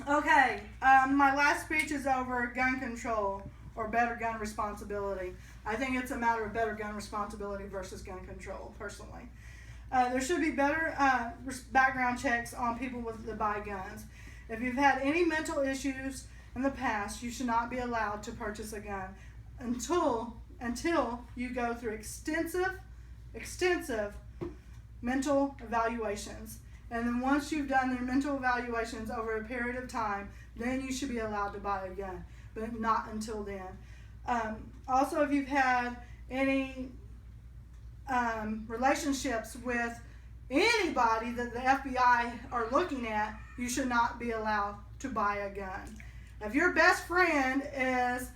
Okay, my last speech is over gun control or better gun responsibility. I think it's a matter of better gun responsibility versus gun control, personally. There should be better background checks on people that buy guns. If you've had any mental issues in the past, you should not be allowed to purchase a gun until you go through extensive mental evaluations. And then once you've done their mental evaluations over a period of time, then you should be allowed to buy a gun, but not until then. Also, if you've had any relationships with anybody that the FBI are looking at, you should not be allowed to buy a gun. If your best friend is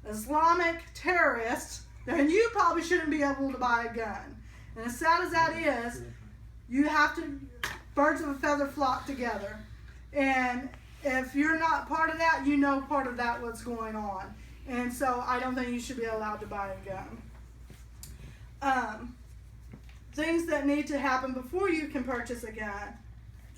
Islamic terrorist, then you probably shouldn't be able to buy a gun. And as sad as that is, you have to, birds of a feather flock together. And if you're not part of that, you know part of that what's going on. And so I don't think you should be allowed to buy a gun. Things that need to happen before you can purchase a gun: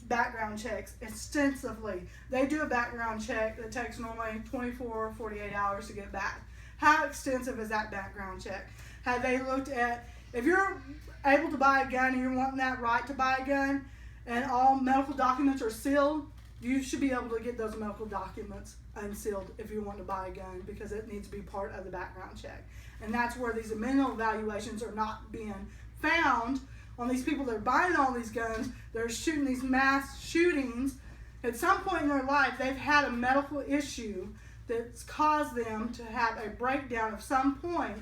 background checks extensively. They do a background check that takes normally 24 or 48 hours to get back. How extensive is that background check? Have they looked at, if you're able to buy a gun and you're wanting that right to buy a gun and all medical documents are sealed, you should be able to get those medical documents unsealed if you want to buy a gun, because it needs to be part of the background check. And that's where these mental evaluations are not being found on these people that are buying all these guns. They're shooting these mass shootings. At some point in their life, they've had a medical issue that's caused them to have a breakdown of some point,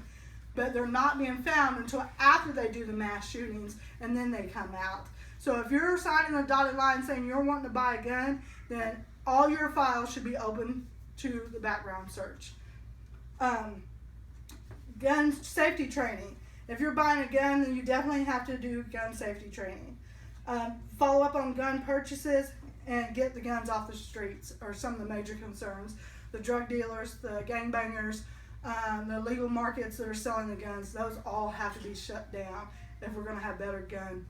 but they're not being found until after they do the mass shootings, and then they come out. So if you're signing a dotted line saying you're wanting to buy a gun, then all your files should be open to the background search. Gun safety training. If you're buying a gun, then you definitely have to do gun safety training. Follow up on gun purchases and get the guns off the streets are some of the major concerns. The drug dealers, the gangbangers, the illegal markets that are selling the guns, those all have to be shut down if we're going to have better gun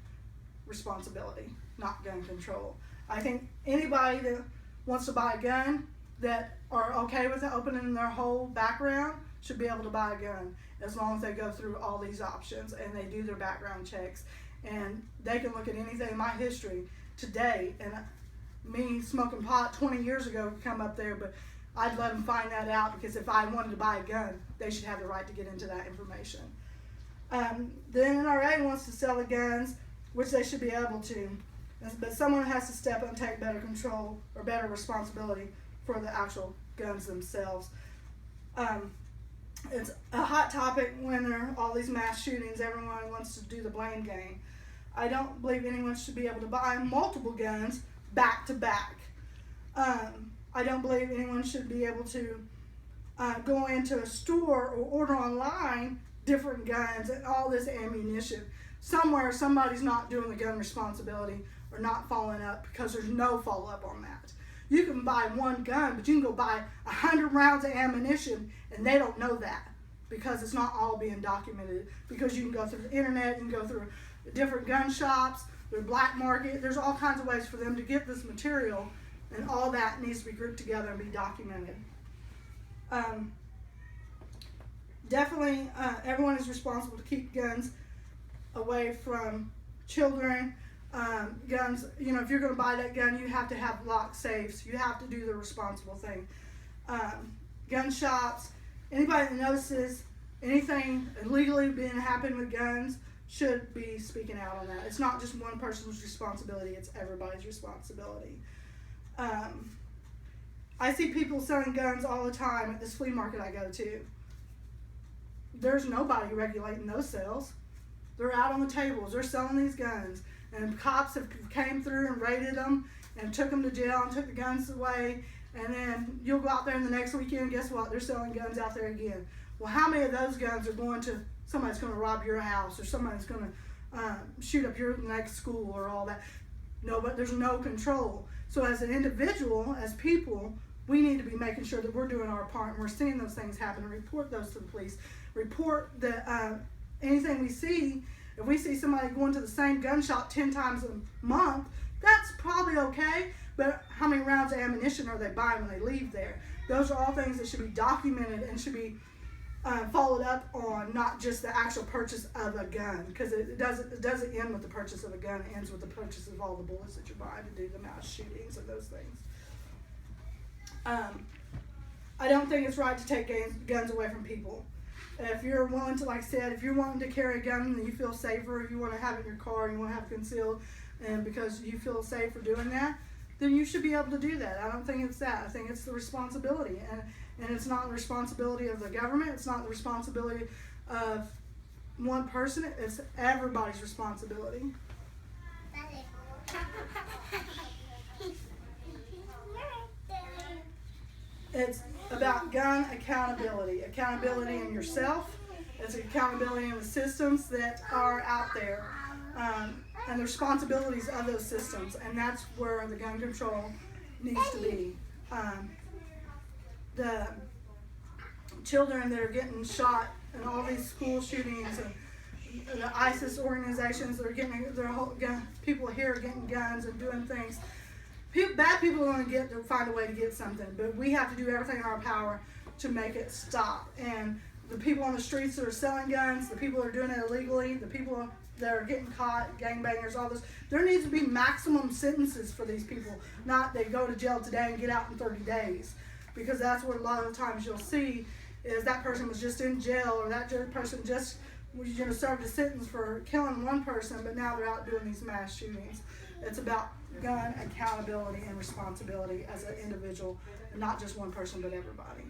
responsibility, not gun control. I think anybody that wants to buy a gun that are okay with it opening their whole background should be able to buy a gun, as long as they go through all these options and they do their background checks. And they can look at anything in my history today, and me smoking pot 20 years ago could come up there, but I'd let them find that out, because if I wanted to buy a gun, they should have the right to get into that information. The NRA wants to sell the guns, which they should be able to, but someone has to step up and take better control or better responsibility for the actual guns themselves. It's a hot topic when there are all these mass shootings. Everyone wants to do the blame game. I don't believe anyone should be able to buy multiple guns back to back. I don't believe anyone should be able to go into a store or order online different guns and all this ammunition. Somewhere somebody's not doing the gun responsibility or not following up, because there's no follow-up on that. You can buy one gun, but you can go buy 100 rounds of ammunition, and they don't know that, because it's not all being documented. Because you can go through the internet, you can go through different gun shops, the black market. There's all kinds of ways for them to get this material, and all that needs to be grouped together and be documented. Definitely, everyone is responsible to keep guns away from children. Guns, if you're going to buy that gun, you have to have locked safes. You have to do the responsible thing. Gun shops, anybody that notices anything illegally being happening with guns should be speaking out on that. It's not just one person's responsibility, it's everybody's responsibility. I see people selling guns all the time at this flea market I go to. There's nobody regulating those sales. They're out on the tables, they're selling these guns. And cops have came through and raided them and took them to jail and took the guns away. And then you'll go out there in the next weekend, and guess what? They're selling guns out there again. Well, how many of those guns are going to, somebody's going to rob your house, or somebody's going to shoot up your next school, or all that? No, but there's no control. So as an individual, as people, we need to be making sure that we're doing our part, and we're seeing those things happen, and report those to the police. Report that anything we see. If we see somebody going to the same gun shop 10 times a month, that's probably okay. but how many rounds of ammunition are they buying when they leave there? Those are all things that should be documented and should be followed up on, not just the actual purchase of a gun, because it doesn't end with the purchase of a gun. It ends with the purchase of all the bullets that you're buying to do the mass shootings and those things. I don't think it's right to take guns away from people. If you're willing to, like I said, if you're wanting to carry a gun and you feel safer, if you want to have it in your car and you want to have it concealed, and because you feel safe for doing that, then you should be able to do that. I don't think it's that. I think it's the responsibility, and it's not the responsibility of the government. It's not the responsibility of one person. It's everybody's responsibility. It's about gun accountability. Accountability in yourself. It's accountability in the systems that are out there. And the responsibilities of those systems. And that's where the gun control needs to be. The children that are getting shot in all these school shootings and the ISIS organizations that are getting people here are getting guns and doing things. Bad people are going to find a way to get something, but we have to do everything in our power to make it stop. And the people on the streets that are selling guns, the people that are doing it illegally, the people that are getting caught, gangbangers, all this, there needs to be maximum sentences for these people, not they go to jail today and get out in 30 days. Because that's what a lot of times you'll see is that person was just in jail, or that person just served a sentence for killing one person, but now they're out doing these mass shootings. It's about gun accountability and responsibility as an individual, not just one person, but everybody.